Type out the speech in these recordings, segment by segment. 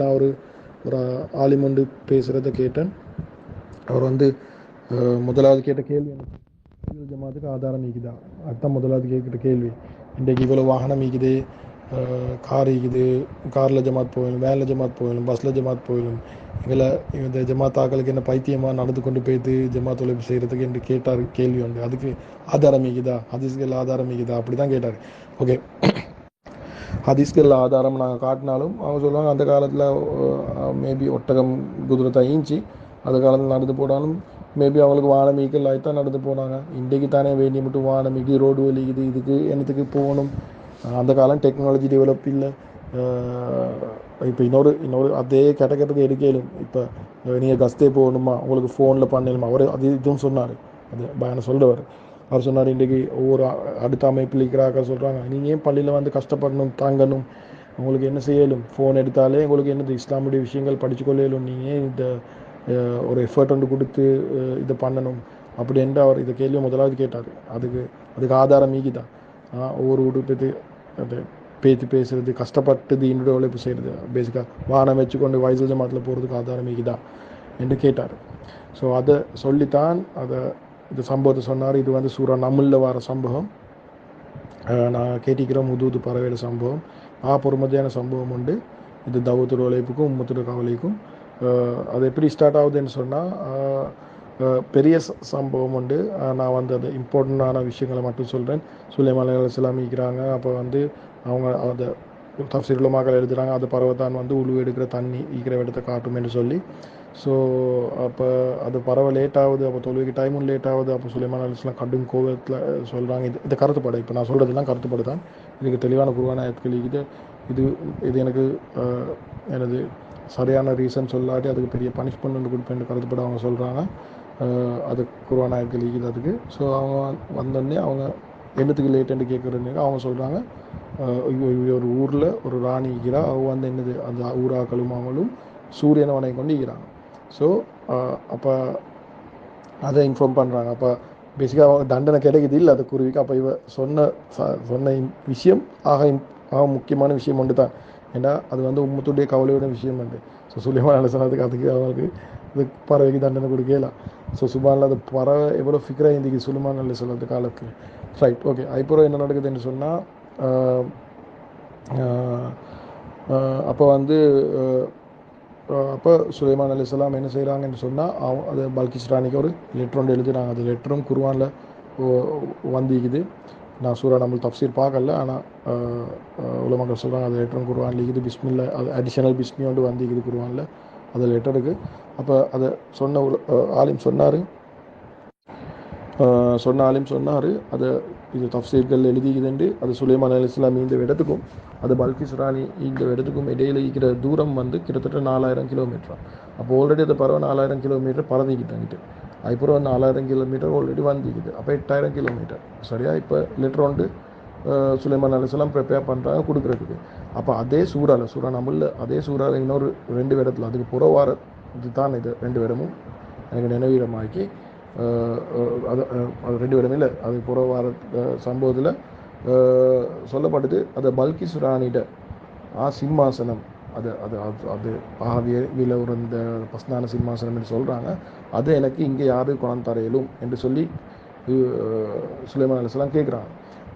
நான் ஒரு ஒரு ஆலிம் ஒன்று பேசுகிறத கேட்டேன். அவர் வந்து முதலாவது கேட்ட கேள்வி எனக்கு ஜமாத்துக்கு ஆதாரம் ஈக்குதா, அதுதான் முதலாவது கேட்குற கேள்வி. இன்றைக்கு இவ்வளோ வாகனம் ஈக்குது, கார் ஈக்குது, காரில் ஜமாத் போயிடும், வேனில் ஜமாத் போயிடும், பஸ்ஸில் ஜமாத் போயிடும். எங்களை இந்த ஜமாத்தாக்களுக்கு என்ன பைத்தியமாக நடந்து கொண்டு போய்த்து ஜமாத் உழைப்பு செய்கிறதுக்கு என்று கேட்டார் கேள்வி உண்டு. அதுக்கு ஆதாரம் ஈக்குதா, ஹதீஸ்கள் ஆதாரம் ஈக்குதா, அப்படி தான் கேட்டார். ஓகே, ஹதீஸ்கள் ஆதாரம் நாங்கள் காட்டினாலும் அவங்க சொல்லுவாங்க அந்த காலத்தில் மேபி ஒட்டகம் குதிரை தான் ஈஞ்சி அந்த காலத்தில் நடந்து போனாலும் மேபி அவங்களுக்கு வானமீக்கள் ஆகித்தான் நடந்து போனாங்க. இன்றைக்கு தானே வேண்டி மட்டும் வானமீக்கு ரோடு வலிக்குது, இதுக்கு என்னத்துக்கு போகணும். அந்த காலம் டெக்னாலஜி டெவலப் இல்லை. இப்போ இன்னொரு அதே கேட்டகரிக்கு எடுக்கலும். இப்போ நீங்கள் கஸ்தே போகணுமா, உங்களுக்கு ஃபோனில் பண்ணணுமா, அவர் அது இதுவும் சொன்னார். அது பயனை சொல்கிறவர் அவர் சொன்னார், இன்றைக்கி ஒவ்வொரு அடுத்த அமைப்பில் இருக்கிறாக்க சொல்கிறாங்க, நீங்கள் ஏன் பள்ளியில் வந்து கஷ்டப்படணும் தாங்கணும், உங்களுக்கு என்ன செய்யலும், ஃபோன் எடுத்தாலே உங்களுக்கு என்னது இஸ்லாமுடைய விஷயங்கள் படிச்சுக்கொள்ளும், நீங்கள் இந்த ஒரு எஃபர்ட் ஒன்று கொடுத்து இதை பண்ணணும் அப்படின்ட்டு அவர் இதை கேள்வி முதலாவது கேட்டார். அதுக்கு ஆதாரம் ஈகிதான். ஒவ்வொரு உடுப்பது அது பேசுறது, கஷ்டப்பட்டு என்னுடைய உழைப்பு செய்கிறது, பேசிக்காக வானம் வச்சுக்கொண்டு வைசல் ஜமாத்தில் போகிறதுக்கு ஆதாரம் ஈகிதா என்று கேட்டார். ஸோ அதை சொல்லித்தான் இந்த சம்பவத்தை சொன்னார். இது வந்து சூரா நமுல்ல வர சம்பவம். நான் கேட்டிக்கிறோம் முதுது பறவையில சம்பவம். பொறுமதியான சம்பவம் உண்டு. இது தவத்துடைய உழைப்புக்கும் உம்மத்துடைய கவலைக்கும். அது எப்படி ஸ்டார்ட் ஆகுதுன்னு சொன்னால், பெரிய சம்பவம் உண்டு. நான் வந்து அது இம்பார்ட்டண்டான விஷயங்களை மட்டும் சொல்கிறேன். சுலைமான் அலைஹிஸ்ஸலாம் இருக்கிறாங்க. அப்போ வந்து அவங்க அதை தஃப்சீர் உலமாக்கள் எழுதுகிறாங்க, அந்த பறவைத்தான் வந்து உழுவு எடுக்கிற தண்ணி ஈக்கிற இடத்தை காட்டும் என்று சொல்லி. ஸோ அப்போ அது பறவை லேட் ஆகுது, அப்போ தொழுகைக்கு டைமும் லேட் ஆகுது. அப்போ சுலைமான் அலைஹிஸ்ஸலாம் கடும் கோபத்தில் சொல்கிறாங்க. இது கருத்துப்படை, இப்போ நான் சொல்கிறதுலாம் கருத்துப்படு தான். இதுக்கு தெளிவான குர்ஆன் ஆயத்துக்கள் இது எனக்கு எனது சரியான ரீசன் சொல்லாட்டி அதுக்கு பெரிய பனிஷ்மெண்ட் ஒன்று கொடுப்பேன் கருத்துப்பட அவங்க சொல்கிறாங்க. அது குர்ஆன் ஆயத்துக்கள் இருக்குது அதுக்கு. ஸோ அவங்க வந்தோடனே அவங்க என்னத்துக்கு லேட்டுன்னு கேட்குறதுக்கு அவங்க சொல்கிறாங்க, ஒரு ஊரில் ஒரு ராணி இருக்கிறா, அவங்க வந்து என்னது அந்த ஊராக்களும் அவங்களும் சூரியனை வணங்கி கொண்டு இருக்கிறாங்க. ஸோ அப்போ அதை இன்ஃபார்ம் பண்ணுறாங்க. அப்போ பேசிக்காக அவங்க தண்டனை கிடைக்குது இல்லை அது குருவிக்கு. அப்போ இவ சொன்ன விஷயம் ஆக முக்கியமான விஷயம் ஒன்று தான். ஏன்னா அது வந்து உம்மத்துடைய கவலையோட விஷயம் உண்டு. ஸோ சுலைமான் அலைஹிஸ்ஸலாத்துக்கு அவருக்கு இது பறவைக்கு தண்டனை கொடுக்கலாம். ஸோ சுபானில் அது பறவை எவ்வளோ ஃபிக்ராக இருந்துக்கு சுலைமான் அலைஹிஸ்ஸலாத்து காலத்துக்கு. Right, okay. அப்புறம் என்ன நடக்குதுன்னு சொன்னால், அப்போ வந்து அப்போ சுலைமான் அலைஹிஸ்ஸலாம் என்ன செய்கிறாங்கன்னு சொன்னால், அது பல்கிஸ் ராணிக்கு ஒரு லெட்டர் ஒன்று எழுதுகிறாங்க. அது லெட்டரும் குர்ஆனில் வந்திக்குது. நான் சூரா நம்ம தஃப்சீர் பார்க்கல, ஆனால் உலமாக்கள் சொல்கிறாங்க அது லெட்டரும் குர்ஆனில் இருக்குது. பிஸ்மில்லா, அது அடிஷனல் பிஸ்மி ஒன்று வந்திக்குது குர்ஆனில் அது லெட்டருக்கு. அப்போ அதை சொன்ன ஆலிம் சொன்னார் அதை இது தஃப்சீர்கள் எழுதிக்குதுண்டு. அது சுலைமான் அலைஹிஸ்ஸலாம் இந்த இடத்துக்கும் அது பல்கிஸ் ராணி இந்த இடத்துக்கும் இடையில் இருக்கிற தூரம் வந்து கிட்டத்தட்ட 4000 கிலோமீட்டர். அப்போ ஆல்ரெடி அந்த பறவை 4000 கிலோமீட்டர் பறந்துக்கிட்டாங்கிட்டு. அப்புறம் 4000 கிலோமீட்டர் ஆல்ரெடி வந்திக்குது. அப்போ 8000 கிலோமீட்டர் சரியா. இப்போ லெட்டர் ஒன்று சுலைமான் அலைஹிஸ்ஸலாம் ப்ரிப்பேர் பண்ணுறாங்க கொடுக்குறதுக்கு. அப்போ அதே சூறா நம்மள அதே சூறாவில் இன்னொரு 2 இடத்துல அதுக்கு புறவார இது தான் இது 2 இடமும் எனக்கு நினைவீரமாக்கி அது 2 இடமே இல்லை, அது புறவார சம்பவத்தில் சொல்லப்பட்டது. அது பல்கிஸ் ராணிட சிம்மாசனம், அது அது அது அது ஆவியில் ஒரு இந்த பஸ்னான சிம்மாசனம் என்று சொல்கிறாங்க. அது எனக்கு இங்கே யாரு கொண்டு தரையிலும் என்று சொல்லி சுலைமான் அலைஹிஸ்ஸலாம் கேட்குறாங்க.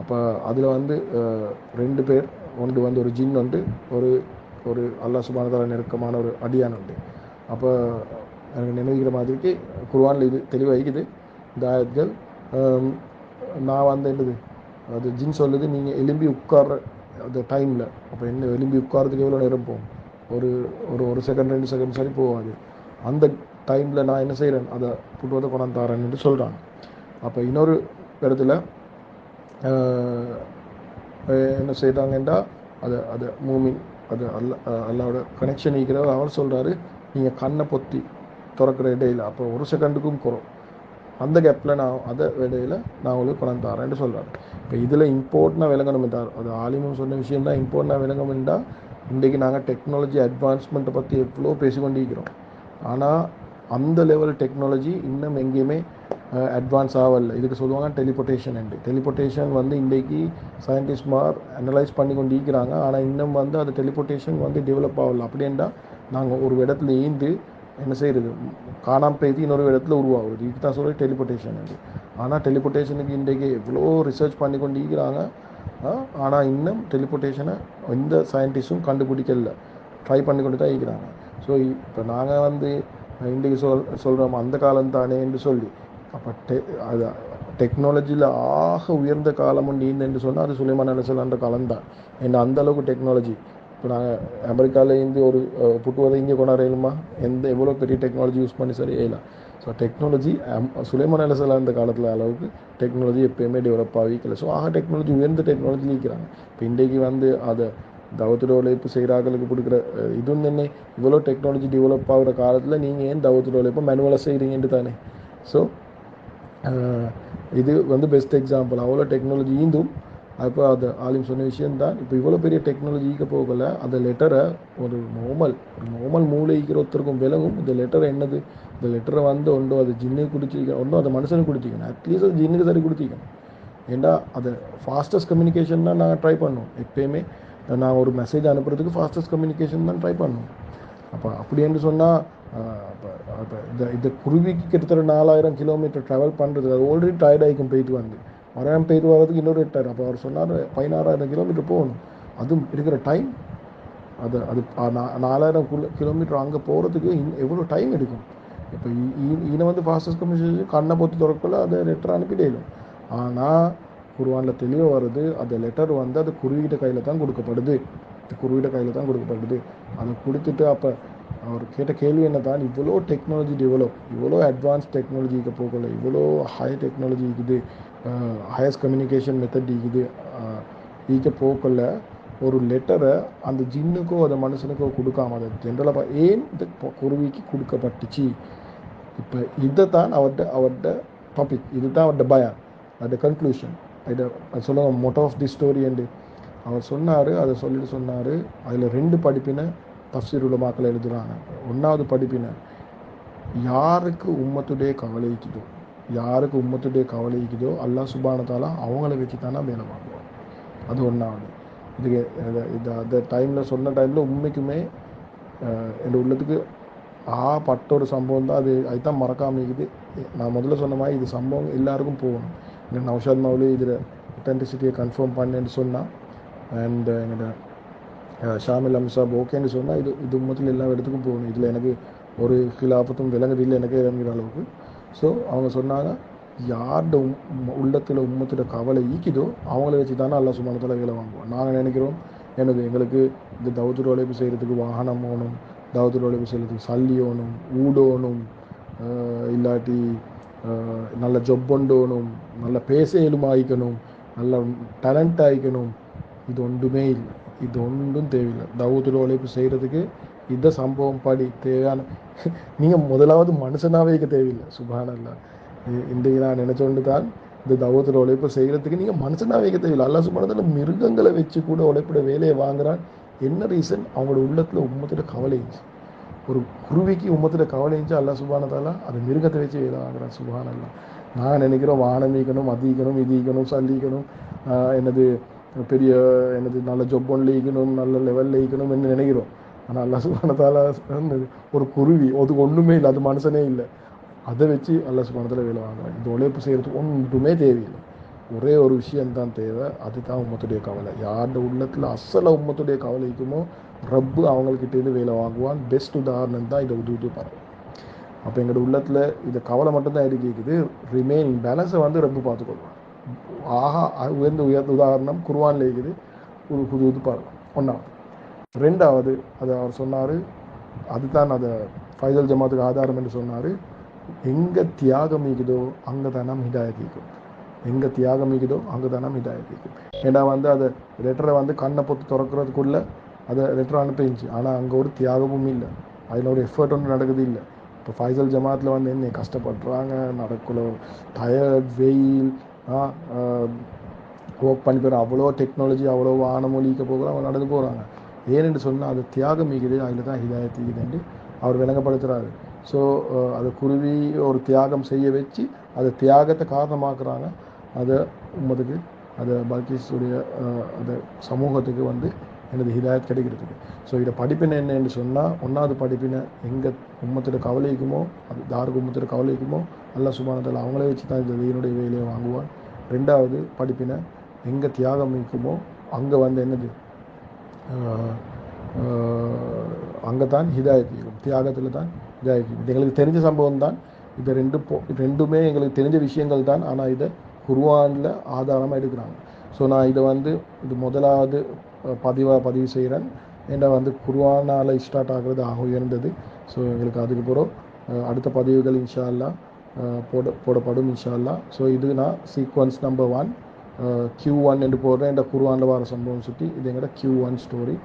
அப்போ அதில் வந்து 2 பேர், ஒன்று வந்து ஒரு ஜின் உண்டு, ஒரு அல்லாஹ் சுப்ஹானஹு வ தஆலா நெருக்கமான ஒரு அடியான் உண்டு. அப்போ எனக்கு நினைவுகிற மாதிரிக்கு குர்ஆனில் இது தெளிவாகிக்குது இந்த ஆயத்கள். நான் வந்து என்னது அது ஜின் சொல்லுது, நீங்கள் எலும்பி உட்கார்ற அந்த டைமில், அப்போ என்ன எலும்பி உட்காரத்துக்கு எவ்வளோ நேரம் போகும், ஒரு செகண்ட் 2 செகண்ட் சரி போகாது. அந்த டைமில் நான் என்ன செய்கிறேன், அதை புட்டுவதை கொண்டாந்து தரேன்னு சொல்கிறாங்க. அப்போ இன்னொரு இடத்துல என்ன செய்கிறாங்கன்னா, அதை மூமின் அது அல்லாவோட கனெக்ஷன் இருக்கிறவர் அவர் சொல்கிறாரு, நீங்கள் கண்ணை பொத்தி திறக்கிற இடையில் அப்போ 1 செகண்டுக்கும் குறம், அந்த கேப்பில் நான் அதை இடையில் நான் உங்களுக்கு கொண்டாந்து தரேன்னு சொல்கிறாரு. இப்போ இதில் இம்பார்ட்டண்டாக விளங்கணும் என்றால், அது ஆலிமும் சொன்ன விஷயம் தான் இம்பார்ட்டண்டாக விளங்கணும் என்றால், இன்றைக்கு நாங்கள் டெக்னாலஜி அட்வான்ஸ்மெண்ட்டை பற்றி எவ்வளோ பேசிக்கொண்டிருக்கிறோம். ஆனால் அந்த லெவல் டெக்னாலஜி இன்னும் எங்கேயுமே அட்வான்ஸ் ஆகலை. இதுக்கு சொல்லுவாங்க டெலிபோர்ட்டேஷன் என்று. டெலிபோர்ட்டேஷன் வந்து இன்றைக்கி சயின்டிஸ்ட்மார் அனலைஸ் பண்ணி கொண்டு இருக்கிறாங்க. ஆனால் இன்னும் வந்து அது டெலிபோர்ட்டேஷன் வந்து டெவலப் ஆகலை. அப்படின்னா நாங்கள் ஒரு இடத்துல ஈந்து என்ன செய்கிறது, காணாமல் போய்த்து இன்னொரு இடத்துல உருவாகுது. இதுக்கு தான் சொல்லி டெலிபோர்ட்டேஷன். ஆனால் டெலிபோர்ட்டேஷனுக்கு இன்றைக்கு எவ்வளோ ரிசர்ச் பண்ணி கொண்டு இருக்கிறாங்க. ஆனால் இன்னும் டெலிபோர்ட்டேஷனை எந்த சயின்டிஸ்டும் கண்டுபிடிக்கல, ட்ரை பண்ணி கொண்டு தான் இருக்கிறாங்க. ஸோ இப்போ நாங்கள் வந்து இன்றைக்கு சொல்கிறோம் அந்த காலம் தானே என்று சொல்லி, அப்போ அது டெக்னாலஜியில் ஆக உயர்ந்த காலம் நீன்னு சொன்னால் அது சுலைமான் அலைஹிஸ்ஸலாம்ன்ற காலம்தான். ஏன்னா அந்தளவுக்கு டெக்னாலஜி. இப்போ நாங்கள் அமெரிக்காவிலேருந்து ஒரு புட்டுவதை இங்கே கொண்டாடுமா, எவ்வளோ பெரிய டெக்னாலஜி யூஸ் பண்ணி சரி செய்யலாம். ஸோ டெக்னாலஜி சுலைமான் அலைஹிஸ்ஸலாம் அந்த காலத்தில் அளவுக்கு டெக்னாலஜி எப்போயுமே டெவலப் ஆகிக்கல. ஸோ டெக்னாலஜி உயர்ந்த டெக்னாலஜி இருக்கிறாங்க. இப்போ இன்றைக்கு வந்து அதை தவத்துட உழைப்பு செய்கிறார்களுக்கு கொடுக்குற இதுவும் என்ன, இவ்வளோ டெக்னாலஜி டெவலப் ஆகிற காலத்தில் நீங்கள் ஏன் தவத்துட உழைப்பு மேனுவலாக செய்கிறீங்கன்ட்டு தானே. ஸோ இது வந்து பெஸ்ட் எக்ஸாம்பிள். அவ்வளோ டெக்னாலஜி ஈந்தும் அப்போ அது ஆலிம் சொன்ன விஷயந்தான். இப்போ இவ்வளோ பெரிய டெக்னாலஜி ஈக்க போகல, அந்த லெட்டரை ஒரு நார்மல் மூளை ஈக்கிற ஒருத்தருக்கும் விலகும். இந்த லெட்டரை என்னது, இந்த லெட்டரை வந்து ஒன்றும் அது ஜின்னுக்கு கொடுத்திக்கணும், ஒன்றும் அதை மனுஷனுக்கு கொடுத்திக்கணும், அட்லீஸ்ட் அது ஜின்னுக்கு சரி கொடுத்திக்கணும். ஏன்னா அதை ஃபாஸ்டஸ்ட் கம்யூனிகேஷன் தான் நாங்கள் ட்ரை பண்ணோம். எப்போயுமே நான் ஒரு மெசேஜ் அனுப்புறதுக்கு ஃபாஸ்டஸ்ட் கம்யூனிகேஷன் தான் ட்ரை பண்ணோம். அப்போ அப்படின்னு சொன்னால் இப்போ இந்த குருவிக்கு கிட்டத்தட்ட 4000 கிலோமீட்டர் ட்ராவல் பண்ணுறது, அது ஆல்ரெடி டயர்ட் ஆகிக்கும் போயிட்டு வந்து போயிட்டு வர்றதுக்கு இன்னொரு 8000. அப்போ அவர் சொன்னார் 16,000 கிலோமீட்டர் போகணும். அதுவும் இருக்கிற டைம் அது 4000 கிலோமீட்டர் அங்கே போகிறதுக்கு எவ்வளோ டைம் எடுக்கும். இப்போ இதை வந்து ஃபாஸ்டஸ்ட் கம்யூனிகேஷன் கண்ணை பொத்து திறக்கல அதை லெட்டர் அனுப்பிடலும். ஆனால் குர்ஆனில் தெளிவாக வருது, அந்த லெட்டர் வந்து அது குருவிகிட்ட கையில் தான் கொடுக்கப்படுது. அதை கொடுத்துட்டு அப்போ அவர் கேட்ட கேள்வி என்ன தான், இவ்வளோ டெக்னாலஜி இவ்வளோ அட்வான்ஸ் டெக்னாலஜிக்கு போகல, இவ்வளோ ஹை டெக்னாலஜி இருக்குது, ஹையஸ்ட் கம்யூனிகேஷன் மெத்தட் இருக்குது, ஈக்க போகல ஒரு லெட்டரை அந்த ஜின்னுக்கோ அந்த மனுஷனுக்கோ கொடுக்காம அதை ஜென்ரலாக ஏன் இந்த குருவிக்கு கொடுக்கப்பட்டுச்சு. இப்போ இதை தான் அவர்கிட்ட டாபிக், இதுதான் அவர்கிட்ட பயான், அவர்கிட்ட கன்க்ளூஷன், இதை சொல்லுவாங்க மோட்டோ ஆஃப் தி ஸ்டோரி என்று அவர் சொன்னார். அதை சொல்லிட்டு சொன்னார், அதில் 2 படிப்பினை தஃப்சீர் உலமாக்கள் எழுதுகிறாங்க. 1வது படிப்பினை, யாருக்கு உம்மத்துடைய கவலை இருக்குதோ அல்லாஹ் சுப்ஹானஹு வ தஆலா அவங்கள வச்சு தானே வேலை வாங்குவோம். அது 1வது. இதுக்கு அந்த டைமில் சொன்ன டைமில் உண்மைக்குமே என் உள்ளத்துக்கு பட்ட ஒரு சம்பவம் தான். அதுதான் மறக்காமல் இருக்குது. நான் முதல்ல சொன்ன மாதிரி இது சம்பவம் எல்லாருக்கும் போகணும். எனக்கு நௌஷாத் மௌலி இதில் ஒத்தென்டிசிட்டியை கன்ஃபார்ம் பண்ணேன்னு சொன்னால், அண்ட் எங்களோட ஷாமில் அம்சாப் ஓகேன்னு சொன்னால் இது உம்மத்தில் எல்லா இடத்துக்கும் போகணும். இதில் எனக்கு ஒரு கிலாபத்தும் விளங்குது இல்லை எனக்கு இறங்குற அளவுக்கு. ஸோ அவங்க சொன்னாங்க, யார்ட உள்ளத்தில் உம்மத்தோட கவலை ஈக்குதோ அவங்கள வச்சு தானே அல்லாஹ் சுப்ஹானஹு வ தஆலா வேலை வாங்குவோம். நாங்கள் நினைக்கிறோம் எங்களுக்கு இந்த தௌத்துல் உழைப்பு செய்கிறதுக்கு வாகனம் ஓணும், தௌத்துல் உழைப்பு செய்கிறதுக்கு சல்லி ஓணும், ஊடோணும், இல்லாட்டி நல்ல ஜொப் ஒண்டோணும், நல்ல பேச எலுமாயிக்கணும், நல்ல டேலண்ட் ஆகிக்கணும். இது ஒன்றுமே இல்லை, இது ஒன்றும் தேவையில்லை. தௌத்துல் உழைப்பு செய்கிறதுக்கு இந்த சம்பவம் படி தேவையான நீங்கள் முதலாவது மனுஷனாகவே இருக்க தேவையில்லை. சுப்ஹானல்லாஹ். இன்றைக்கு நான் நினச்சோண்டு தான் இந்த தௌத்துல் உழைப்பு செய்கிறதுக்கு நீங்கள் மனுஷனாகவே இருக்க தேவையில்லை. அல்லாஹ் சுப்ஹானஹு வ தஆலா மிருகங்களை வச்சு கூட உழைப்பிட வேலையை வாங்குறான். என்ன ரீசன்? அவங்களோட உள்ளத்தில் உம்மத்தோட கவலை இருந்துச்சு. ஒரு குருவிக்கு உம்மத்தோட கவலை இருந்துச்சு, அல்லாஹ் சுப்ஹானஹு வ தஆலா அதை மிருகத்தை வச்சு வேலை வாங்குறான். சுப்ஹானல்லாஹ். நான் நினைக்கிறோம் வானமிக்கணும், அதிக்கணும், இதீக்கணும், சல்லிக்கணும், பெரிய நல்ல ஜொப் ஒன்ல ஈக்கணும், நல்ல லெவலில் ஈக்கணும் என்று நினைக்கிறோம். ஆனால் அல்லாஹ் சுப்ஹானஹு வ தஆலா ஒரு குருவி, அதுக்கு ஒன்றுமே இல்லை, அது மனுஷனே இல்லை, அதை வச்சு அல்லாஹ் சுப்ஹானஹு வ தஆலா வேலை வாங்குறான். இந்த உழைப்பு செய்கிறதுக்கு ஒன்றுமே தேவையில்லை. ஒரே ஒரு விஷயம்தான் தேவை, அதுதான் உம்மத்துடைய கவலை. யாரோட உள்ளத்தில் அசல உம்மத்துடைய கவலை இருக்குமோ ரப்பு அவங்கக்கிட்டேருந்து வேலை வாங்குவான். பெஸ்ட் உதாரணம் தான் இதை உது பாருங்க. அப்போ எங்களோட உள்ளத்தில் இந்த கவலை மட்டும்தான் இருக்குது, ரிமைனிங் பேலன்ஸை வந்து ரப்பு பார்த்துக்கொள்வான். உயர்ந்த உதாரணம் குர்ஆனில் இருக்குது. ஒரு புது பாருங்க. 1வது. 2வது அதை அவர் சொன்னார், அதுதான் அதை ஃபைசல் ஜமாத்துக்கு ஆதாரம் என்று சொன்னார். எங்கே தியாகம் இருக்குதோ அங்கே தான் நாம் ஹிதாயத் இருக்கும். ஏன்னா வந்து அதை லெட்டரை வந்து கண்ணை பொத்து திறக்கிறதுக்குள்ளே அதை லெட்டர் அனுப்பிச்சு. ஆனால் அங்கே ஒரு தியாகமும் இல்லை, அதில் ஒரு எஃபர்ட் ஒன்றும் நடக்குது இல்லை. இப்போ ஃபைசல் ஜமாத்தில் வந்து என்ன கஷ்டப்படுறாங்க, நடக்கல, டயர்ட், வெயில், ஒர்க் பண்ணி போகிற, அவ்வளோ டெக்னாலஜி, அவ்வளோ வானமொழிக்க போகிறாங்க, அவங்க நடந்து போகிறாங்க. ஏனென்று சொன்னால் அது தியாகம் இருக்குது, அதில் தான் ஹிதாயத் இருக்குதுன்னு அவர் விளங்கப்படுத்துகிறாரு. ஸோ அதை குருவி ஒரு தியாகம் செய்ய வச்சு அதை தியாகத்தை காரணமாக்குறாங்க. அதை உம்மத்துக்கு, அதை பல்கிஸுடைய அதை சமூகத்துக்கு வந்து எனது ஹிதாயத் கிடைக்கிறதுக்கு. ஸோ இதை படிப்பினை என்னன்னு சொன்னால், ஒன்றாவது படிப்பினை எங்கள் உம்மத்தோட கவலைக்குமோ, அது தாருக்கு உம்மத்தோட கவலைக்குமோ அல்லாஹ் சுப்ஹானஹு வ தஆலா அவங்களே வச்சு தான் இந்த தீனுடைய வேலையை வாங்குவான். ரெண்டாவது படிப்பினை எங்கே தியாகம் இருக்குமோ அங்கே வந்து என்னது அங்கே தான் ஹிதாயத் இருக்கும், தியாகத்தில் தான் ஹிதாயத் இருக்கும். இது எங்களுக்கு தெரிஞ்ச சம்பவம் தான். இது ரெண்டுமே எங்களுக்கு தெரிஞ்ச விஷயங்கள் தான். ஆனால் இதை குர்ஆனில் ஆதாரமாக எடுக்கிறாங்க. ஸோ நான் இதை வந்து இது முதலாவது பதிவு செய்கிறேன். ஏன்னா வந்து குர்ஆனால் ஸ்டார்ட் ஆகிறது ஆக உயர்ந்தது. ஸோ எங்களுக்கு அதுக்கு பிறகு அடுத்த பதிவுகள் இன்ஷா அல்லாஹ் போடப்படும் இன்ஷா அல்லாஹ். ஸோ இது நான் சீக்வன்ஸ் நம்பர் 1 Q1 என்று போடுறேன். இந்த குர்ஆனில் வர சம்பவம் சுற்றி இது எங்கள்ட Q1 ஸ்டோரி,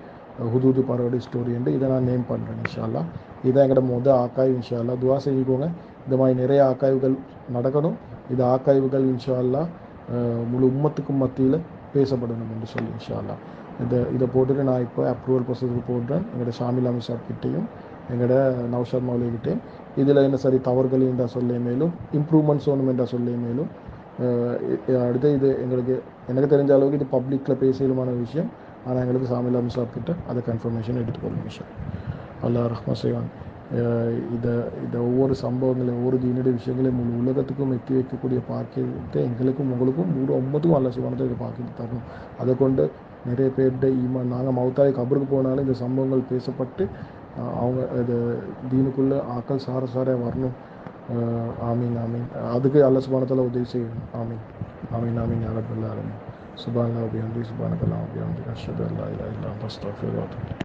ஹுதூது பரவடி ஸ்டோரி என்று இதை நான் நேம் பண்ணுறேன் இன்ஷா அல்லாஹ். இதான் எங்கள்ட ஆக்காய்வு இன்ஷா அல்லாஹ். துவா செஞ்சுக்கோங்க, இந்த மாதிரி நிறைய ஆக்காய்வுகள் நடக்கணும். இது ஆக்காய்வுகள் இன்ஷா அல்லாஹ் முழு உம்மத்துக்கும் மத்தியில் பேசப்படணும் என்று சொல்லி இன்ஷா அல்லாஹ். இதை போட்டுட்டு நான் இப்போ அப்ரூவல் ப்ரொசஸுக்கு போடுறேன். எங்களோட ஷாமில் அமீர் சாப் கிட்டையும் எங்களோட நௌஷாத் மௌலிகிட்டையும். இதில் என்ன சரி தவறுகள் என்றால் சொல்ல மேலும், இம்ப்ரூவ்மெண்ட்ஸ் ஒன்றும் என்றால் சொல்ல மேலும். அடுத்து இது எனக்கு தெரிஞ்ச அளவுக்கு இது பப்ளிக்கில் பேசலுமான விஷயம். ஆனால் எங்களுக்கு ஷாமில் அமீர் சாப் கிட்ட அதை கன்ஃபர்மேஷன் எடுத்துக்கொள்ளும் விஷயம். அல்லாஹ் ரஹ்மத் செய்வான். இதை ஒவ்வொரு சம்பவங்களையும் ஒவ்வொரு தீனுடைய விஷயங்களையும் முழு உலகத்துக்கும் எத்தி வைக்கக்கூடிய பாக்கியத்தை எங்களுக்கும் உங்களுக்கும் முழு உம்மத்துக்கும் அல்லாஹ் சுப்ஹானஹு இதை பாக்கியத்தை தரணும். அதை கொண்டு நிறைய பேர்கிட்ட ஈமான், நாங்கள் மௌத்தாய் கபருக்கு போனாலும் இந்த சம்பவங்கள் பேசப்பட்டு அவங்க இது தீனுக்குள்ளே ஆக்கள் சார வரணும். ஆமீன் ஆமீன். அதுக்கு அல்லாஹ் சுப்ஹானஹு வ தஆலா உதவி செய்யணும். ஆமீன் ஆமீன் ஆமீன் யா ரப்பல் ஆலமீன். சுப்ஹானல்லாஹி வ பிஹம்திஹி சுப்ஹானக்கல்லாஹு வ பிஹம்திக அஷ்ஹது அல்லா இலாஹா இல்லா அன்த அஸ்தக்ஃபிருக வ அத்தூபு இலைக்.